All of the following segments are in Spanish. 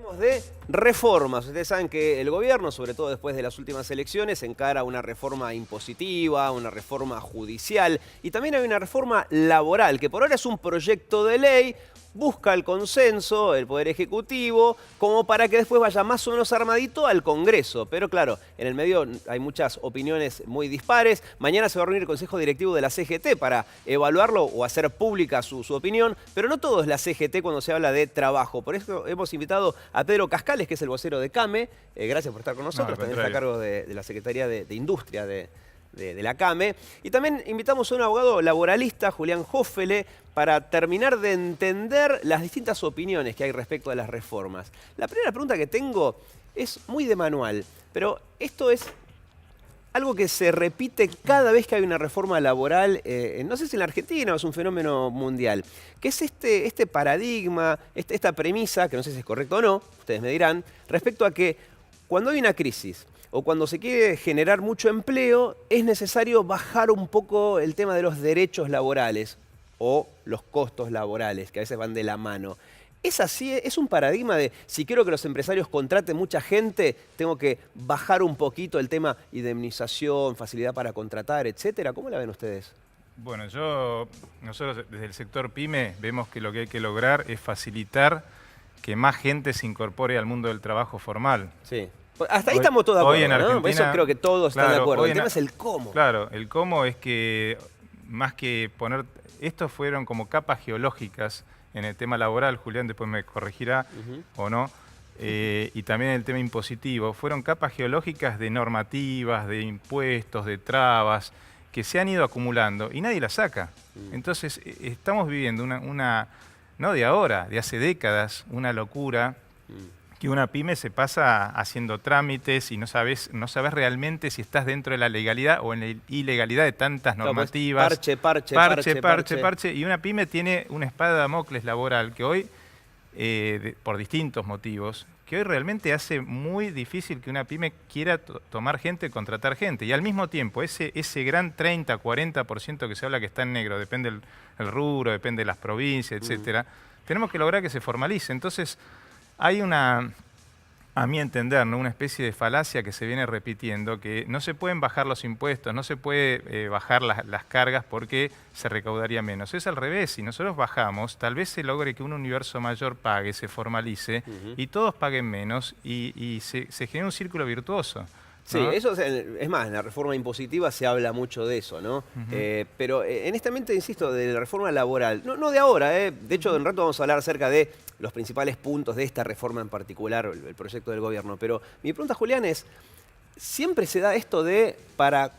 Hablemos de reformas. Ustedes saben que el gobierno, sobre todo después de las últimas elecciones, encara una reforma impositiva, una reforma judicial y también hay una reforma laboral, que por ahora es un proyecto de ley, busca el consenso, el Poder Ejecutivo, como para que después vaya más o menos armadito al Congreso. Pero claro, en el medio hay muchas opiniones muy dispares. Mañana se va a reunir el Consejo Directivo de la CGT para evaluarlo o hacer pública su opinión, pero no todo es la CGT cuando se habla de trabajo. Por eso hemos invitado a Pedro Cascales, que es el vocero de CAME. Gracias por estar con nosotros. También está a cargo de la Secretaría de Industria de la CAME. Y también invitamos a un abogado laboralista, Julián Hoffele, para terminar de entender las distintas opiniones que hay respecto a las reformas. La primera pregunta que tengo es muy de manual, pero esto es algo que se repite cada vez que hay una reforma laboral, no sé si en la Argentina o es un fenómeno mundial, que es este paradigma, esta premisa, que no sé si es correcto o no, ustedes me dirán, respecto a que cuando hay una crisis o cuando se quiere generar mucho empleo, es necesario bajar un poco el tema de los derechos laborales o los costos laborales, que a veces van de la mano. ¿Es así? ¿Es un paradigma de si quiero que los empresarios contraten mucha gente, tengo que bajar un poquito el tema indemnización, facilidad para contratar, etcétera? ¿Cómo la ven ustedes? Bueno, nosotros desde el sector PYME vemos que lo que hay que lograr es facilitar que más gente se incorpore al mundo del trabajo formal. Sí. Hasta ahí estamos todos de acuerdo, hoy en Argentina, ¿no? Eso creo que todos están de acuerdo. El tema es el cómo. Claro, el cómo es que más que poner... Estos fueron como capas geológicas en el tema laboral, Julián después me corregirá o no, y también en el tema impositivo. Fueron capas geológicas de normativas, de impuestos, de trabas, que se han ido acumulando y nadie las saca. Entonces estamos viviendo no de ahora, de hace décadas, una locura que una pyme se pasa haciendo trámites y no sabes realmente si estás dentro de la legalidad o en la ilegalidad de tantas normativas. Parche. Y una pyme tiene una espada de Damocles laboral que hoy, por distintos motivos, que hoy realmente hace muy difícil que una pyme quiera tomar gente, contratar gente. Y al mismo tiempo, ese gran 30, 40% que se habla que está en negro, depende el rubro, depende de las provincias, etcétera, tenemos que lograr que se formalice. Entonces, hay a mi entender, ¿no?, una especie de falacia que se viene repitiendo, que no se pueden bajar los impuestos, no se puede bajar las cargas porque se recaudaría menos. Es al revés, si nosotros bajamos, tal vez se logre que un universo mayor pague, se formalice y todos paguen menos y se genera un círculo virtuoso. Sí, ¿no? eso es más, en la reforma impositiva se habla mucho de eso, ¿no? Pero en esta mente, insisto, de la reforma laboral, no de ahora, de hecho, en un rato vamos a hablar acerca de los principales puntos de esta reforma en particular, el proyecto del gobierno. Pero mi pregunta, Julián, es, ¿siempre se da esto para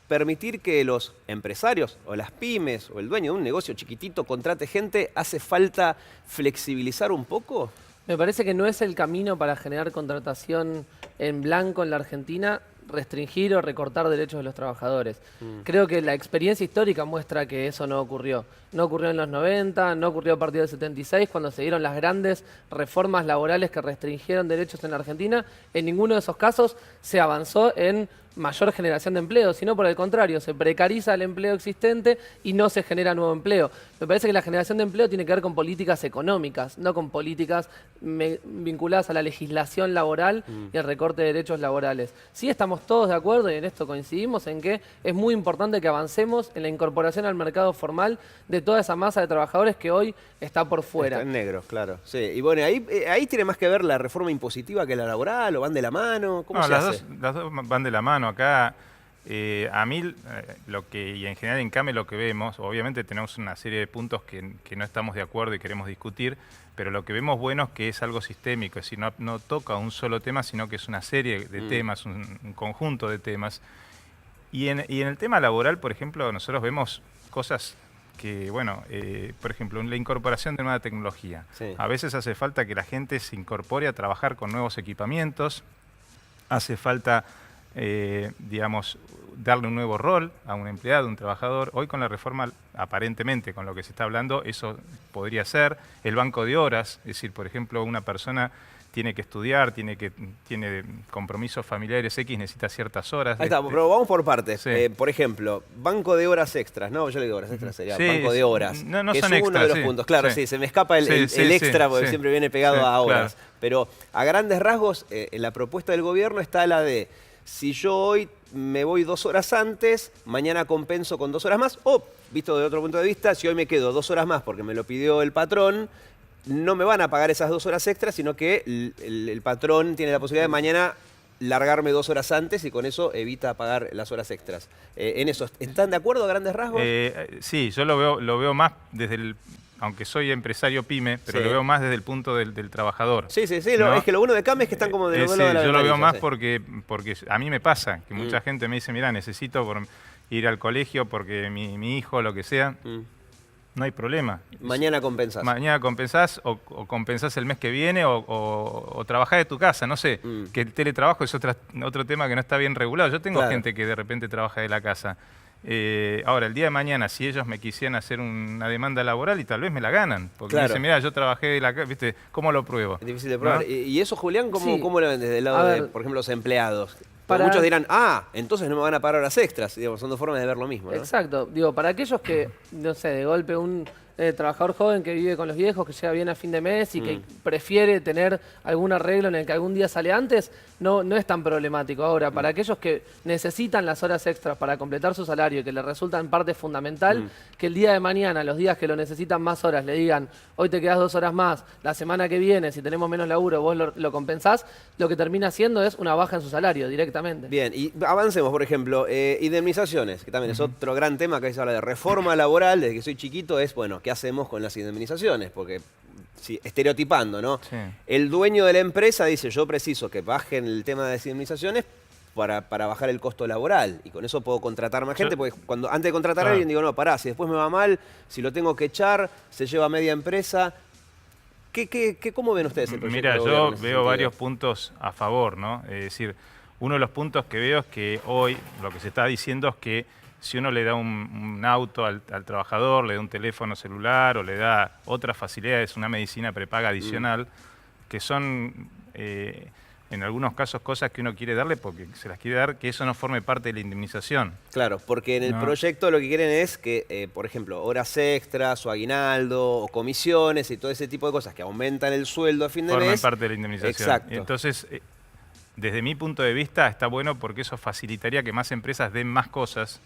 permitir que los empresarios o las pymes o el dueño de un negocio chiquitito contrate gente, hace falta flexibilizar un poco? Me parece que no es el camino para generar contratación en blanco en la Argentina, restringir o recortar derechos de los trabajadores. Creo que la experiencia histórica muestra que eso no ocurrió. No ocurrió en los 90, no ocurrió a partir del 76, cuando se dieron las grandes reformas laborales que restringieron derechos en la Argentina. En ninguno de esos casos se avanzó en mayor generación de empleo, sino por el contrario, se precariza el empleo existente y no se genera nuevo empleo. Me parece que la generación de empleo tiene que ver con políticas económicas, no con políticas vinculadas a la legislación laboral y el recorte de derechos laborales. Sí estamos todos de acuerdo, y en esto coincidimos, en que es muy importante que avancemos en la incorporación al mercado formal de toda esa masa de trabajadores que hoy está por fuera. Está en negro, claro. Sí. Y bueno, ahí tiene más que ver la reforma impositiva que la laboral, o van de la mano. ¿Cómo se hace? Las dos van de la mano. Acá, a mí, y en general en CAME lo que vemos, obviamente tenemos una serie de puntos que no estamos de acuerdo y queremos discutir, pero lo que vemos bueno es que es algo sistémico, es decir, no toca un solo tema, sino que es una serie de temas, un conjunto de temas. Y en el tema laboral, por ejemplo, nosotros vemos cosas que, bueno, por ejemplo, la incorporación de nueva tecnología. Sí. A veces hace falta que la gente se incorpore a trabajar con nuevos equipamientos, hace falta digamos, darle un nuevo rol a un empleado, un trabajador. Hoy con la reforma, aparentemente, con lo que se está hablando, eso podría ser. El banco de horas, es decir, por ejemplo, una persona tiene que estudiar, tiene compromisos familiares X, necesita ciertas horas. Ahí está, pero vamos por partes. Sí. Por ejemplo, banco de horas extras, ¿no? Yo le digo horas extras, sería Sí, banco de horas. no que son es uno extras, de los sí, puntos. Claro, sí. sí, se me escapa el Sí, extra porque sí. siempre viene pegado Sí, a horas. claro. Pero a grandes rasgos, en la propuesta del gobierno está la de, si yo hoy me voy 2 horas antes, mañana compenso con 2 horas más, o, visto de otro punto de vista, si hoy me quedo 2 horas más porque me lo pidió el patrón, no me van a pagar esas 2 horas extras, sino que el patrón tiene la posibilidad de mañana largarme 2 horas antes y con eso evita pagar las horas extras. En eso, ¿están de acuerdo a grandes rasgos? Sí, yo lo veo más desde el... Aunque soy empresario pyme, pero Sí. lo veo más desde el punto del trabajador. Sí, ¿no? es que lo bueno de CAM es que están como del Sí, otro lado de la yo lo veo ventanilla, más sí. porque a mí me pasa, que mucha gente me dice, mira, necesito ir al colegio porque mi hijo, lo que sea, no hay problema. Mañana compensás. Mañana compensás o compensás el mes que viene o trabajás de tu casa, no sé. Que el teletrabajo es otro tema que no está bien regulado. Yo tengo Claro. gente que de repente trabaja de la casa. Ahora, el día de mañana, si ellos me quisieran hacer una demanda laboral y tal vez me la ganan. Porque me Claro. dicen, mira, yo trabajé de la casa, ¿viste? ¿Cómo lo pruebo? Es difícil de probar. ¿No? ¿Y eso, Julián, Sí. cómo lo ven desde el lado A de, ver, por ejemplo, los empleados? Porque para- muchos dirán, entonces no me van a pagar horas extras. Digamos, son dos formas de ver lo mismo, ¿no? Exacto. Digo, para aquellos que, no sé, de golpe un trabajador joven que vive con los viejos, que llega bien a fin de mes y que prefiere tener algún arreglo en el que algún día sale antes, no es tan problemático. Ahora, para aquellos que necesitan las horas extras para completar su salario y que les resultan parte fundamental, que el día de mañana, los días que lo necesitan más horas, le digan, hoy te quedas 2 horas más, la semana que viene, si tenemos menos laburo, vos lo compensás, lo que termina haciendo es una baja en su salario directamente. Bien, y avancemos, por ejemplo, indemnizaciones, que también es otro gran tema que se habla de reforma laboral, desde que soy chiquito, es, bueno, ¿qué hacemos con las indemnizaciones? Porque, sí, estereotipando, ¿no? Sí. El dueño de la empresa dice, yo preciso que bajen el tema de las indemnizaciones para bajar el costo laboral, y con eso puedo contratar más gente, porque antes de contratar a Claro. alguien digo, no, pará, si después me va mal, si lo tengo que echar, se lleva media empresa. ¿Cómo ven ustedes el proyecto? Mira, de yo gobierno en ese veo sentido? varios puntos a favor, ¿no? Es decir, uno de los puntos que veo es que hoy lo que se está diciendo es que si uno le da un auto al trabajador, le da un teléfono celular o le da otras facilidades, una medicina prepaga adicional, que son en algunos casos cosas que uno quiere darle porque se las quiere dar, que eso no forme parte de la indemnización. Claro, porque en el No. proyecto lo que quieren es que, por ejemplo, horas extras o aguinaldo o comisiones y todo ese tipo de cosas que aumentan el sueldo a fin de Formen mes. parte de la indemnización. Exacto. Entonces, desde mi punto de vista está bueno porque eso facilitaría que más empresas den más cosas,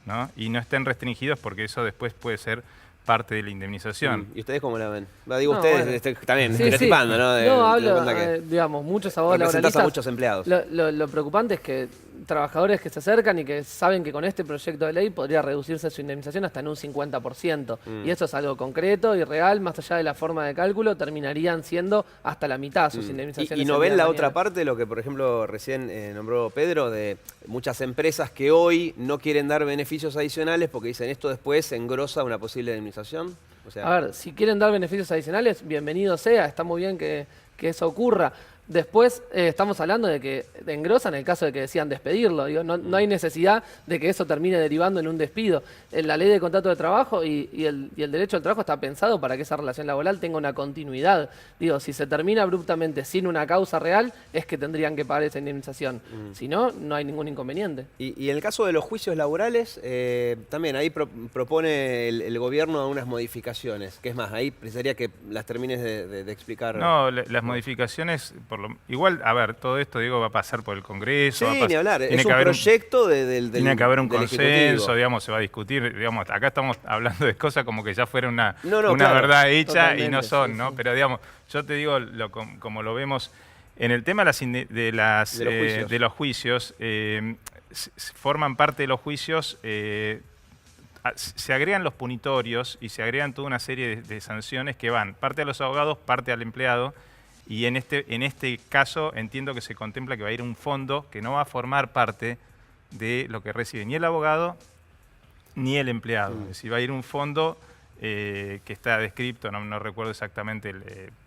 ¿no? Y no estén restringidos porque eso después puede ser parte de la indemnización. ¿Y ustedes cómo la ven? Digo No, ustedes, bueno. también, Sí, estereotipando, ¿no? No, hablo, cuenta que digamos, muchos abogados representás a laboralistas. muchos empleados. Lo preocupante es que trabajadores que se acercan y que saben que con este proyecto de ley podría reducirse su indemnización hasta en un 50%. Y eso es algo concreto y real, más allá de la forma de cálculo, terminarían siendo hasta la mitad sus indemnizaciones. ¿Y no el ven día la de otra mañana. parte, lo que por ejemplo recién nombró Pedro, de muchas empresas que hoy no quieren dar beneficios adicionales porque dicen esto después engrosa una posible indemnización? O sea, A ver, si quieren dar beneficios adicionales, bienvenido sea, está muy bien que eso ocurra. Después estamos hablando de que engrosan el caso de que decían despedirlo. Digo, no hay necesidad de que eso termine derivando en un despido. En la ley de contrato de trabajo y el derecho al trabajo está pensado para que esa relación laboral tenga una continuidad. Digo, si se termina abruptamente sin una causa real, es que tendrían que pagar esa indemnización. Si no, no hay ningún inconveniente. y en el caso de los juicios laborales, también ahí propone el gobierno unas modificaciones. Que es más, ahí precisaría que las termines de explicar. No, las modificaciones, igual, a ver, todo esto, digo, va a pasar por el Congreso. Sí, va a ni hablar. tiene Es que un haber proyecto del Tiene que haber un del consenso, Ejecutivo. digamos, se va a discutir, digamos, acá estamos hablando de cosas como que ya fuera una No, claro, verdad hecha y totalmente, no son, sí, ¿no? sí. Pero digamos, yo te digo, como lo vemos, en el tema de los juicios, forman parte de los juicios, se agregan los punitorios y se agregan toda una serie de sanciones que van parte a los abogados, parte al empleado. Y en este caso entiendo que se contempla que va a ir un fondo que no va a formar parte de lo que recibe ni el abogado ni el empleado. Es decir, va a ir un fondo que está descrito, no recuerdo exactamente,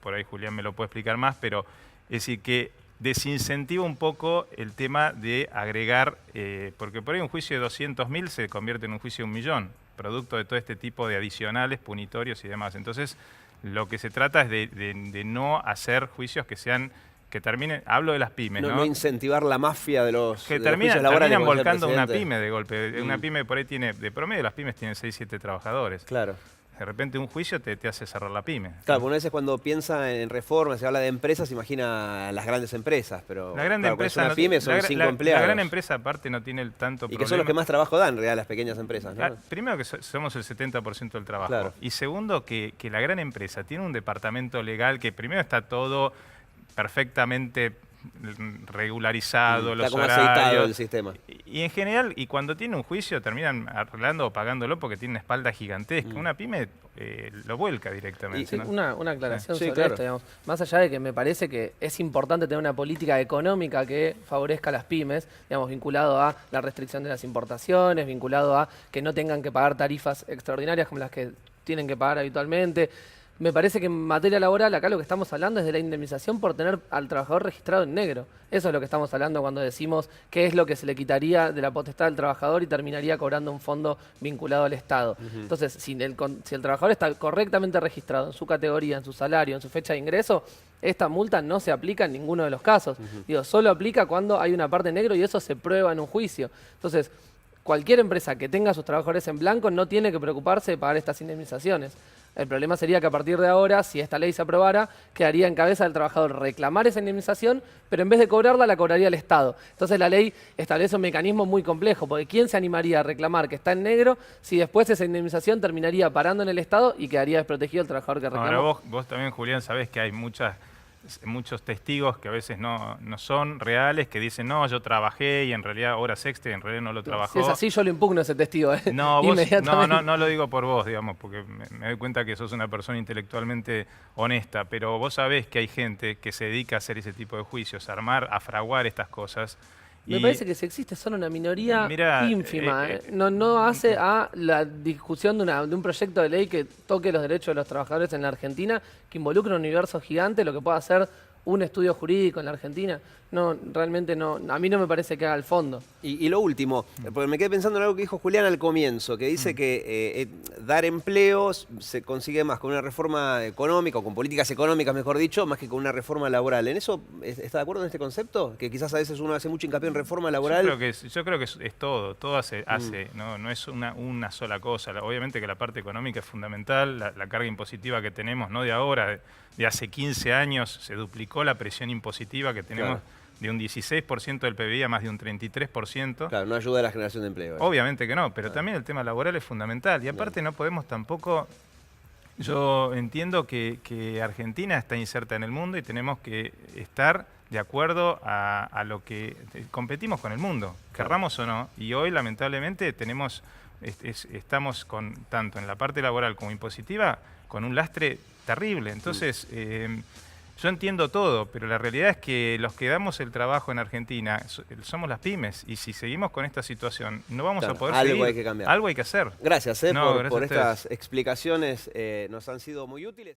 por ahí Julián me lo puede explicar más, pero es decir que desincentiva un poco el tema de agregar, porque por ahí un juicio de 200.000 se convierte en un juicio de 1.000.000, producto de todo este tipo de adicionales, punitorios y demás. Entonces, lo que se trata es de no hacer juicios que terminen, hablo de las pymes, ¿no? No incentivar la mafia de los Que de los juicios laborales, terminan como decía el volcando una presidente. pyme de golpe. Una pyme por ahí tiene, de promedio las pymes tienen 6, 7 trabajadores. Claro. De repente un juicio te hace cerrar la pyme. Claro, una vez cuando piensa en reforma, se habla de empresas, se imagina las grandes empresas, pero La gran claro, cuando es empresa una pyme son 5 empleados. La gran empresa aparte no tiene tanto Y problema. que son los que más trabajo dan, en realidad, las pequeñas empresas, ¿no? Primero que somos el 70% del trabajo. Claro. Y segundo que la gran empresa tiene un departamento legal que primero está todo perfectamente regularizado, Está los como aceitado horarios. el sistema. Y en general, y cuando tiene un juicio terminan arreglando o pagándolo porque tiene una espalda gigantesca. Una pyme lo vuelca directamente. Sí, ¿no? una aclaración Sí, sobre claro. esto, digamos. Más allá de que me parece que es importante tener una política económica que favorezca a las pymes, digamos, vinculado a la restricción de las importaciones, vinculado a que no tengan que pagar tarifas extraordinarias como las que tienen que pagar habitualmente. Me parece que en materia laboral acá lo que estamos hablando es de la indemnización por tener al trabajador registrado en negro. Eso es lo que estamos hablando cuando decimos qué es lo que se le quitaría de la potestad del trabajador y terminaría cobrando un fondo vinculado al Estado. Entonces, si el trabajador está correctamente registrado en su categoría, en su salario, en su fecha de ingreso, esta multa no se aplica en ninguno de los casos. Digo, solo aplica cuando hay una parte en negro y eso se prueba en un juicio. Entonces, cualquier empresa que tenga a sus trabajadores en blanco no tiene que preocuparse de pagar estas indemnizaciones. El problema sería que a partir de ahora, si esta ley se aprobara, quedaría en cabeza del trabajador reclamar esa indemnización, pero en vez de cobrarla, la cobraría el Estado. Entonces la ley establece un mecanismo muy complejo, porque ¿quién se animaría a reclamar que está en negro si después esa indemnización terminaría parando en el Estado y quedaría desprotegido el trabajador que reclamó? Ahora vos también, Julián, sabés que hay muchos testigos que a veces no son reales, que dicen, no, yo trabajé y en realidad horas extra y en realidad no lo trabajó. Si es así, yo lo impugno ese testigo. No, Inmediatamente. no lo digo por vos, digamos, porque me doy cuenta que sos una persona intelectualmente honesta, pero vos sabés que hay gente que se dedica a hacer ese tipo de juicios, a fraguar estas cosas. Me parece que si existe solo una minoría Mirá, ínfima. No hace a la discusión de un proyecto de ley que toque los derechos de los trabajadores en la Argentina, que involucre un universo gigante, lo que pueda hacer un estudio jurídico en la Argentina. No, realmente no. A mí no me parece que haga el fondo. Y lo último, porque me quedé pensando en algo que dijo Julián al comienzo, que dice que dar empleos se consigue más con una reforma económica, o con políticas económicas, mejor dicho, más que con una reforma laboral. ¿En eso está de acuerdo en este concepto? Que quizás a veces uno hace mucho hincapié en reforma laboral. Yo creo que es todo hace, no es una sola cosa. Obviamente que la parte económica es fundamental, la carga impositiva que tenemos, no de ahora, de hace 15 años se duplicó la presión impositiva que tenemos. Claro. De un 16% del PBI a más de un 33%. Claro, no ayuda a la generación de empleo. Obviamente que no, pero también el tema laboral es fundamental. Y aparte no podemos tampoco... Yo entiendo que Argentina está inserta en el mundo y tenemos que estar de acuerdo a lo que competimos con el mundo, querramos o no. Y hoy, lamentablemente, estamos tanto en la parte laboral como impositiva con un lastre terrible. Entonces... Yo entiendo todo, pero la realidad es que los que damos el trabajo en Argentina somos las pymes y si seguimos con esta situación no vamos a poder seguir. Algo hay que cambiar. Algo hay que hacer. Gracias, No, por gracias a ustedes. estas explicaciones, nos han sido muy útiles.